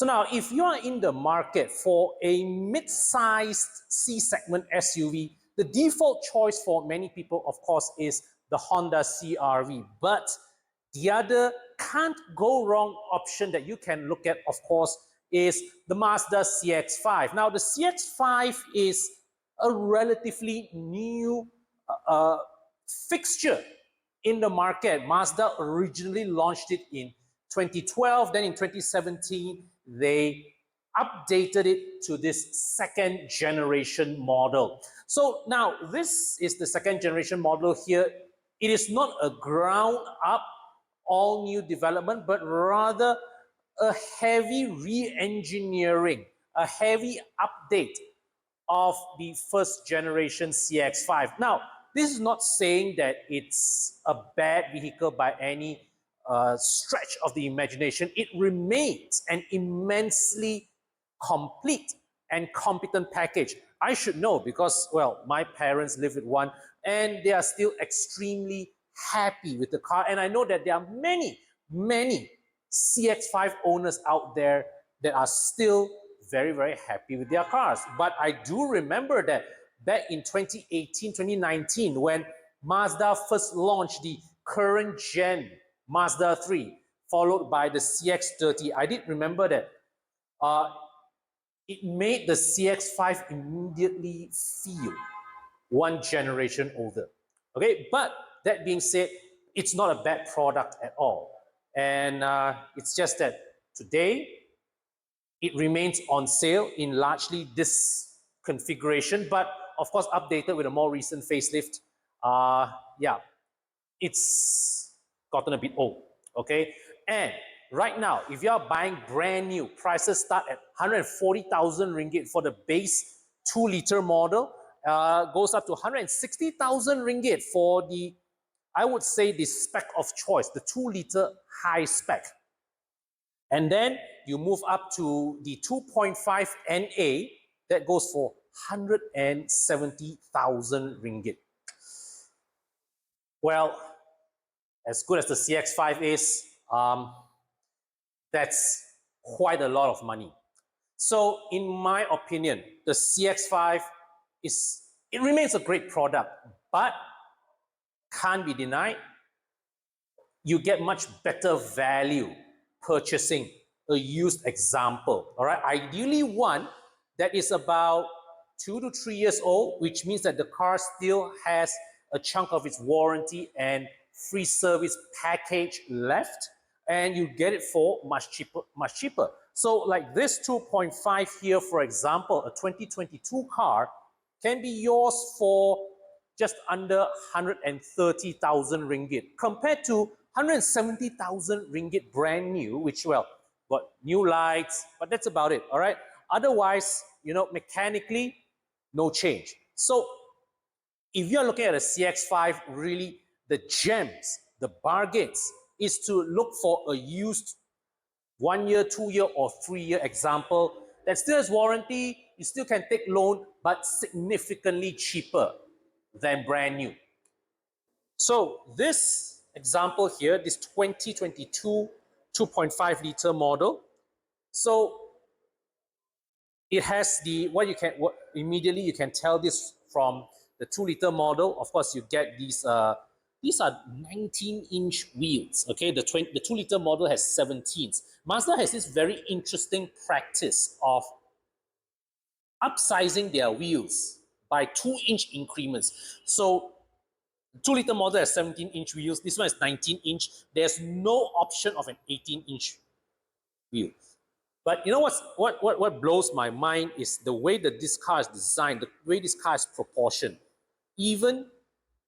So now, if you are in the market for a mid-sized C-segment SUV, the default choice for many people, of course, is the Honda CR-V. But the other can't go wrong option that you can look at, of course, is the Mazda CX-5. Now, the CX-5 is a relatively new fixture in the market. Mazda originally launched it in 2012, then in 2017, they updated it to this second generation model. So now this is the second generation model here. It is not a ground up, all new development, but rather a heavy re-engineering, a heavy update of the first generation CX-5. Now, this is not saying that it's a bad vehicle by any stretch of the imagination. It remains an immensely complete and competent package. I should know because, well, my parents live with one and they are still extremely happy with the car. And I know that there are many, many CX-5 owners out there that are still very, very happy with their cars. But I do remember that back in 2018, 2019, when Mazda first launched the current gen Mazda 3, followed by the CX-30, I did remember that it made the CX-5 immediately feel one generation older. Okay, but that being said, it's not a bad product at all. And it's just that today, it remains on sale in largely this configuration, but of course updated with a more recent facelift. Yeah, it's gotten a bit old, okay? And right now, if you are buying brand new, prices start at 140,000 ringgit for the base 2-liter model, goes up to 160,000 ringgit for the, I would say, the spec of choice, the 2-liter high spec. And then you move up to the 2.5 NA that goes for 170,000 ringgit. Well, as good as the CX-5 is, that's quite a lot of money. So in my opinion, the CX-5 it remains a great product, but can't be denied, you get much better value purchasing a used example, all right? Ideally one that is about 2 to 3 years old, which means that the car still has a chunk of its warranty and free service package left, and you get it for much cheaper, much cheaper. So like this 2.5 here, for example, a 2022 car can be yours for just under 130,000 ringgit compared to 170,000 ringgit brand new, which, well, got new lights, but that's about it, all right? Otherwise, you know, mechanically, no change. So if you're looking at a CX-5, really the gems, the bargains, is to look for a used 1 year, 2 year, or 3 year example that still has warranty, you still can take loan, but significantly cheaper than brand new. So this example here, this 2022 2.5 liter model, so it has the, immediately you can tell this from the 2-liter model. Of course, you get these are 19-inch wheels, okay? The 2-liter model has 17s. Mazda has this very interesting practice of upsizing their wheels by 2-inch increments. So 2-liter model has 17-inch wheels. This one is 19-inch. There's no option of an 18-inch wheel. But you know what blows my mind is the way that this car is designed, the way this car is proportioned. Even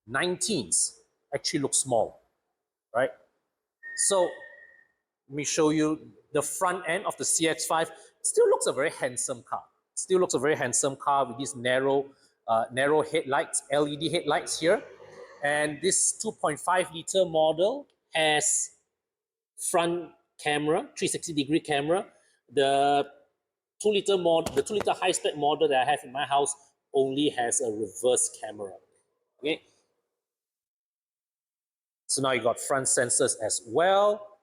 19s actually look small, right? So let me show you the front end of the CX-5. Still looks a very handsome car. Still looks a very handsome car with these narrow headlights, LED headlights here. And this 2.5 liter model has front camera, 360-degree camera. The 2-liter model, the 2-liter high-spec model that I have in my house only has a reverse camera. Okay. So now you got front sensors as well.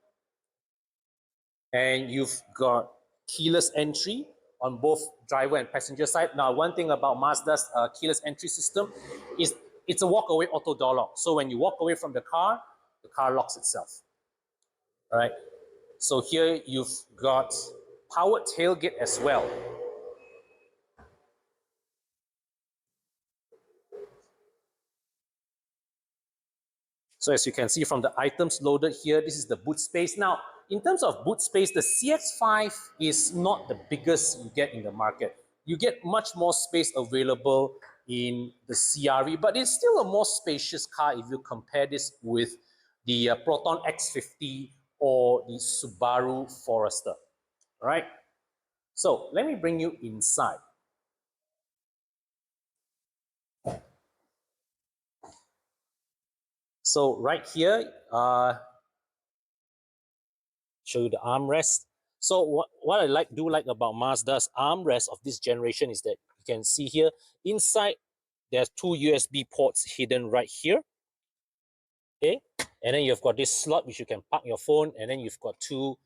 And you've got keyless entry on both driver and passenger side. Now, one thing about Mazda's keyless entry system is it's a walk-away auto door lock. So when you walk away from the car locks itself. All right. So here you've got powered tailgate as well. So as you can see from the items loaded here, this is the boot space. Now, in terms of boot space, the CX-5 is not the biggest you get in the market. You get much more space available in the CR-V, but it's still a more spacious car if you compare this with the Proton X50 or the Subaru Forester, right? So let me bring you inside. So right here, show you the armrest. So what I do like about Mazda's armrest of this generation is that you can see here inside there's two USB ports hidden right here. Okay, and then you've got this slot which you can park your phone, and then you've got two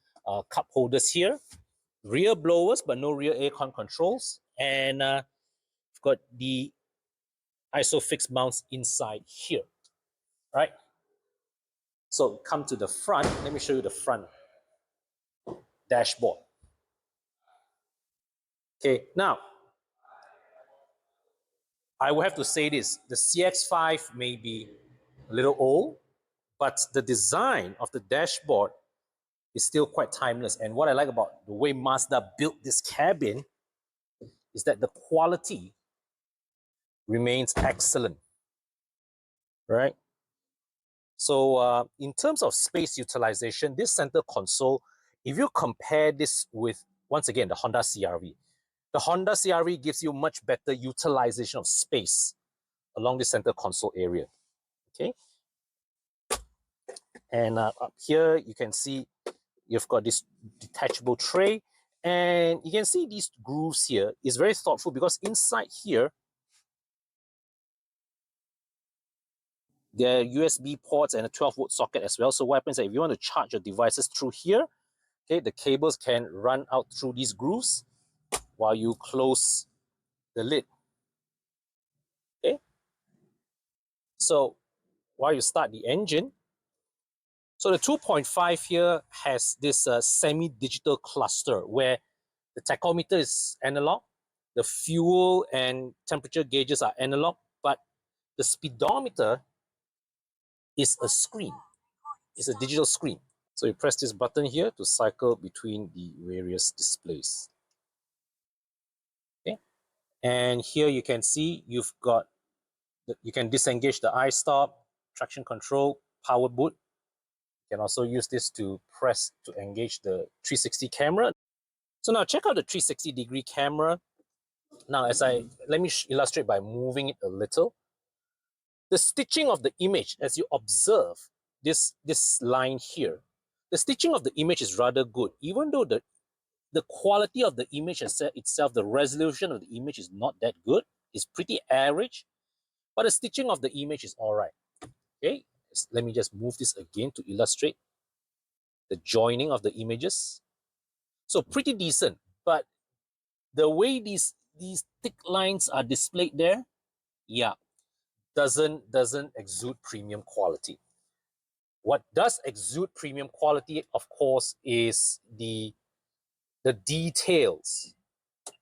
cup holders here, rear blowers but no rear aircon controls, and you've got the ISOFIX mounts inside here, right? So come to the front. Let me show you the front dashboard. Okay, now I will have to say this, the CX-5 may be a little old, but the design of the dashboard is still quite timeless. And what I like about the way Mazda built this cabin is that the quality remains excellent, right? So in terms of space utilization, this center console, if you compare this with, once again, the Honda CR-V, the Honda CR-V gives you much better utilization of space along the center console area, okay? And up here, you can see you've got this detachable tray. And you can see these grooves here is very thoughtful because inside here, there are USB ports and a 12-volt socket as well. So what happens is if you want to charge your devices through here, okay, the cables can run out through these grooves while you close the lid. Okay, so while you start the engine, so the 2.5 here has this semi-digital cluster where the tachometer is analog, the fuel and temperature gauges are analog, but the speedometer is a screen. It's a digital screen. So you press this button here to cycle between the various displays. Okay, and here you can see you've got you can disengage the iStop, traction control, power boot. You can also use this to press to engage the 360 camera. So now check out the 360-degree camera. Now, let me illustrate by moving it a little. The stitching of the image, as you observe this line here, the stitching of the image is rather good, even though the quality of the image itself, the resolution of the image is not that good. It's pretty average, but the stitching of the image is all right. Okay, let me just move this again to illustrate the joining of the images. So pretty decent, but the way these thick lines are displayed there, yeah, doesn't exude premium quality. What does exude premium quality, of course, is the details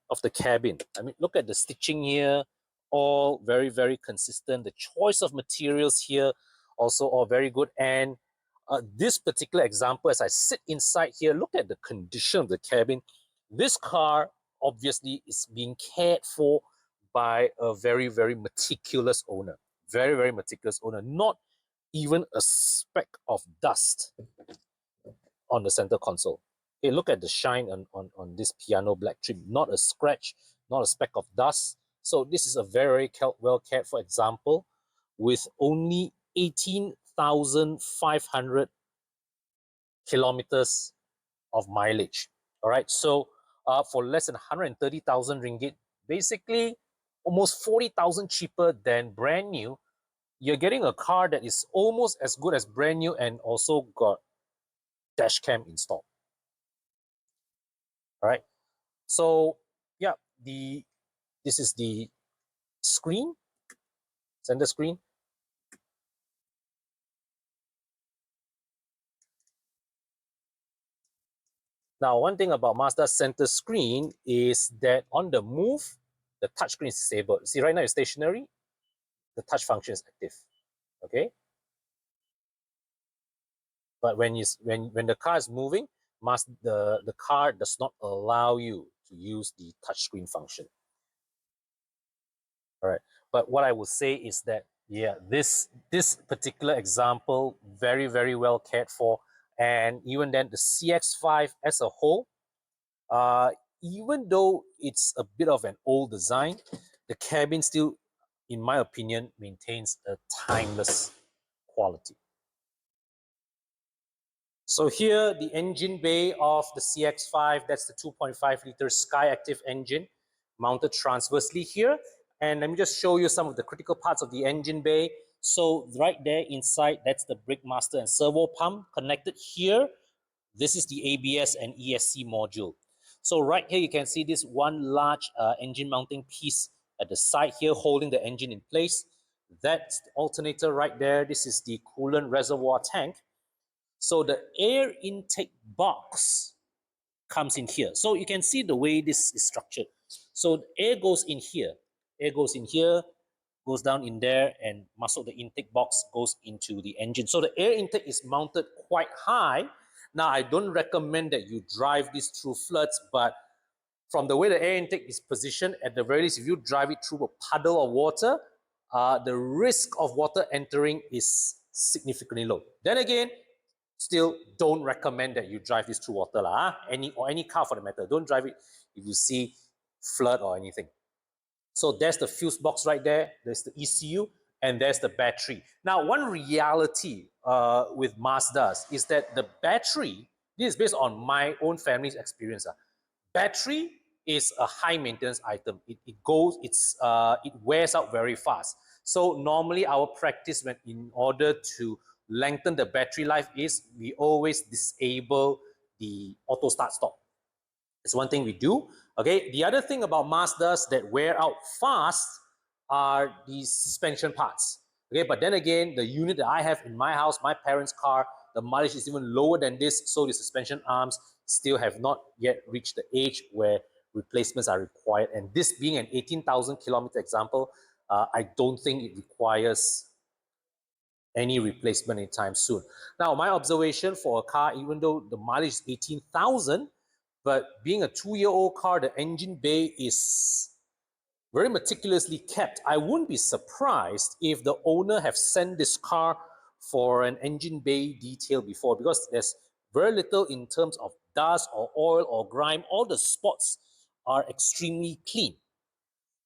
of the cabin. I mean, look at the stitching here, all very, very consistent. The choice of materials here, also all very good. And this particular example, as I sit inside here, look at the condition of the cabin. This car obviously is being cared for by a very, very meticulous owner. Very, very meticulous owner. Not even a speck of dust on the center console. Okay, look at the shine on this piano black trim. Not a scratch, not a speck of dust. So this is a very well cared for example with only 18,500 kilometers of mileage. All right, so for less than 130,000 ringgit, basically almost 40,000 cheaper than brand new, you're getting a car that is almost as good as brand new and also got dash cam installed. All right. So yeah, this is the screen, center screen. Now, one thing about Mazda's center screen is that on the move, the touchscreen is disabled. See, right now it's stationary, the touch function is active. Okay, but when the car is moving, the car does not allow you to use the touchscreen function. All right, but what I would say is that yeah, this particular example very well cared for, and even then the CX-5 as a whole, uh, even though it's a bit of an old design, the cabin still, in my opinion, maintains a timeless quality. So here, the engine bay of the CX-5, that's the 2.5 liter Sky Active engine mounted transversely here. And let me just show you some of the critical parts of the engine bay. So right there inside, that's the brake master and servo pump connected here. This is the ABS and ESC module. So right here, you can see this one large engine mounting piece at the side here holding the engine in place. That's the alternator right there. This is the coolant reservoir tank. So the air intake box comes in here. So you can see the way this is structured. So the air goes in here. Air goes in here, goes down in there, and muscle the intake box goes into the engine. So the air intake is mounted quite high. Now, I don't recommend that you drive this through floods, but from the way the air intake is positioned, at the very least, if you drive it through a puddle of water, the risk of water entering is significantly low. Then again, still don't recommend that you drive this through water lah. Any car for the matter. Don't drive it if you see flood or anything. So there's the fuse box right there. There's the ECU, and there's the battery. Now, one reality with Mazdas is that the battery, this is based on my own family's experience. Battery is a high maintenance item. It wears out very fast. So normally our practice when in order to lengthen the battery life is we always disable the auto start stop. It's one thing we do. Okay. The other thing about Mazdas that wear out fast are the suspension parts. Okay. But then again, the unit that I have in my house, my parents' car, the mileage is even lower than this. So the suspension arms still have not yet reached the age where replacements are required. And this being an 18,000 kilometer example, I don't think it requires any replacement anytime soon. Now, my observation for a car, even though the mileage is 18,000, but being a 2-year-old car, the engine bay is very meticulously kept. I wouldn't be surprised if the owner have sent this car for an engine bay detail before, because there's very little in terms of dust or oil or grime. All the spots are extremely clean.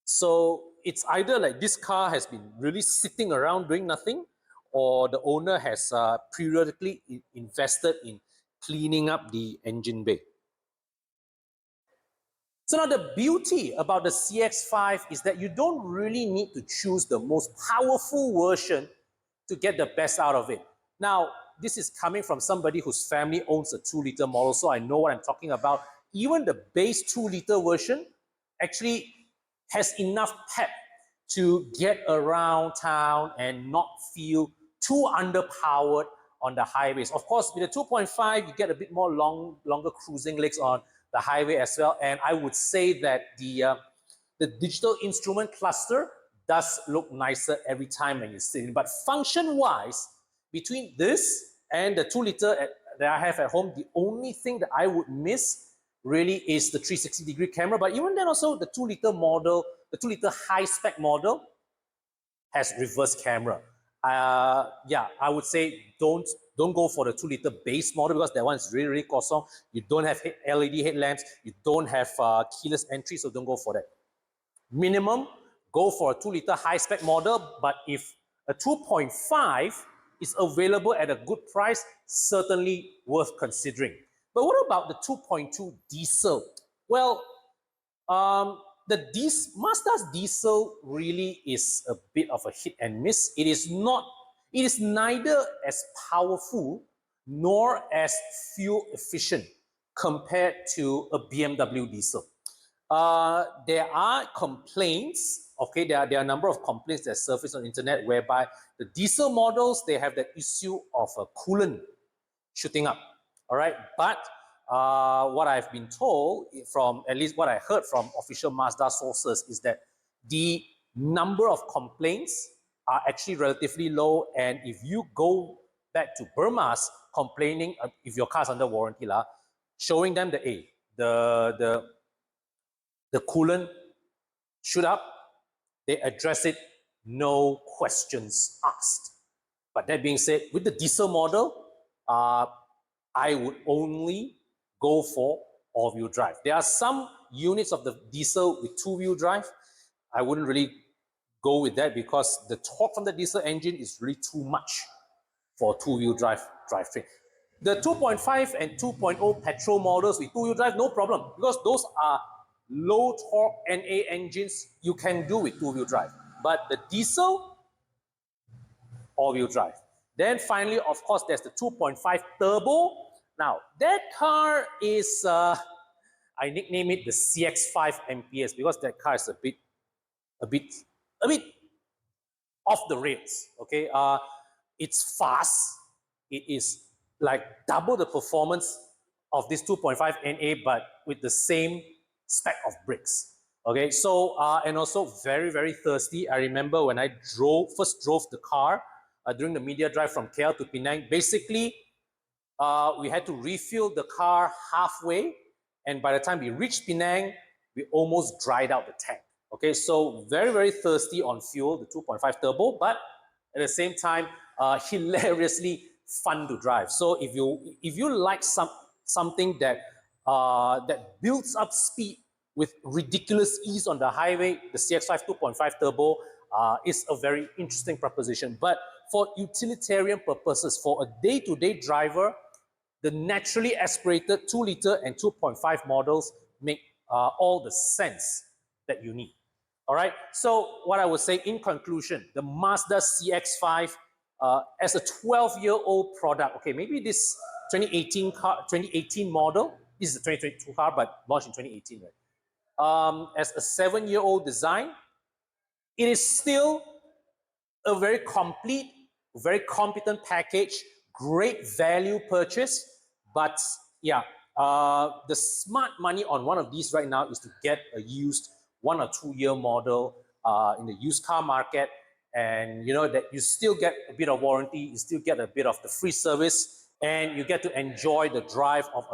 So it's either like this car has been really sitting around doing nothing, or the owner has periodically invested in cleaning up the engine bay. So now the beauty about the CX-5 is that you don't really need to choose the most powerful version to get the best out of it. Now, this is coming from somebody whose family owns a 2-liter model, so I know what I'm talking about. Even the base 2-liter version actually has enough pep to get around town and not feel too underpowered on the highways. Of course, with the 2.5, you get a bit more longer cruising legs on the highway as well. And I would say that the digital instrument cluster does look nicer every time when you sit in. But function-wise, between this and the 2-liter that I have at home, the only thing that I would miss really is the 360-degree camera. But even then also, the 2-liter model, the 2-liter high-spec model has reverse camera. Yeah, I would say don't go for the 2-liter base model, because that one is really kosong. You don't have LED headlamps. You don't have keyless entry, so don't go for that. Minimum, go for a 2-liter high-spec model, but if a 2.5 is available at a good price, certainly worth considering. But what about the 2.2 diesel? Well, Mazda's diesel really is a bit of a hit and miss. It is neither as powerful nor as fuel efficient compared to a BMW diesel. There are complaints, okay, there are a number of complaints that surface on the internet whereby the diesel models, they have the issue of a coolant shooting up, all right? But what I've been told from, at least what I heard from official Mazda sources, is that the number of complaints are actually relatively low, and if you go back to Burma's complaining, if your car's under warranty, showing them the the coolant shoot up, they address it, no questions asked. But that being said, with the diesel model, I would only go for all-wheel drive. There are some units of the diesel with two-wheel drive. I wouldn't really go with that because the torque from the diesel engine is really too much for two-wheel drive drivetrain. The 2.5 and 2.0 petrol models with two-wheel drive, no problem, because those are low torque NA engines you can do with two-wheel drive. But the diesel, all-wheel drive. Then finally, of course, there's the 2.5 turbo. Now, that car is, I nickname it the CX-5 MPS because that car is a bit off the rails, okay? It's fast. It is like double the performance of this 2.5 NA, but with the same spec of brakes. Okay, so and also very, very thirsty. I remember when I first drove the car during the media drive from KL to Penang. Basically, we had to refuel the car halfway, and by the time we reached Penang, we almost dried out the tank. Okay, so very, very thirsty on fuel, the 2.5 turbo, but at the same time, hilariously fun to drive. So if you like something that that builds up speed with ridiculous ease on the highway, the CX-5 2.5 turbo is a very interesting proposition. But for utilitarian purposes, for a day-to-day driver, the naturally aspirated 2-liter and 2.5 models make all the sense that you need. All right, so what I would say in conclusion, the Mazda CX-5 as a 12-year-old product, okay, maybe this 2018 model, this is a 2022 car, but launched in 2018, right? As a 7-year-old design, it is still a very complete, very competent package, great value purchase, but yeah, the smart money on one of these right now is to get a used 1 or 2 year model in the used car market, and you know that you still get a bit of warranty, you still get a bit of the free service, and you get to enjoy the drive of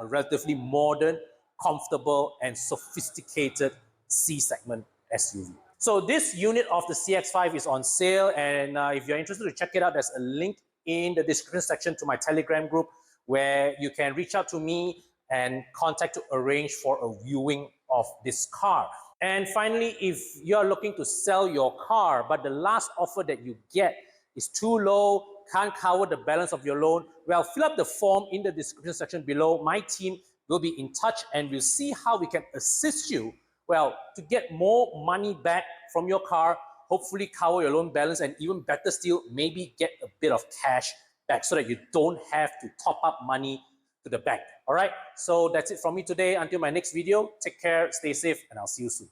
a relatively modern, comfortable, and sophisticated C-segment SUV. So this unit of the CX-5 is on sale, and if you're interested to check it out, there's a link in the description section to my Telegram group where you can reach out to me and contact to arrange for a viewing of this car. And finally, if you're looking to sell your car, but the last offer that you get is too low, can't cover the balance of your loan, well, fill up the form in the description section below. My team will be in touch and we'll see how we can assist you, well, to get more money back from your car, hopefully cover your loan balance, and even better still, maybe get a bit of cash back so that you don't have to top up money to the bank. All right, so that's it from me today. Until my next video, take care, stay safe, and I'll see you soon.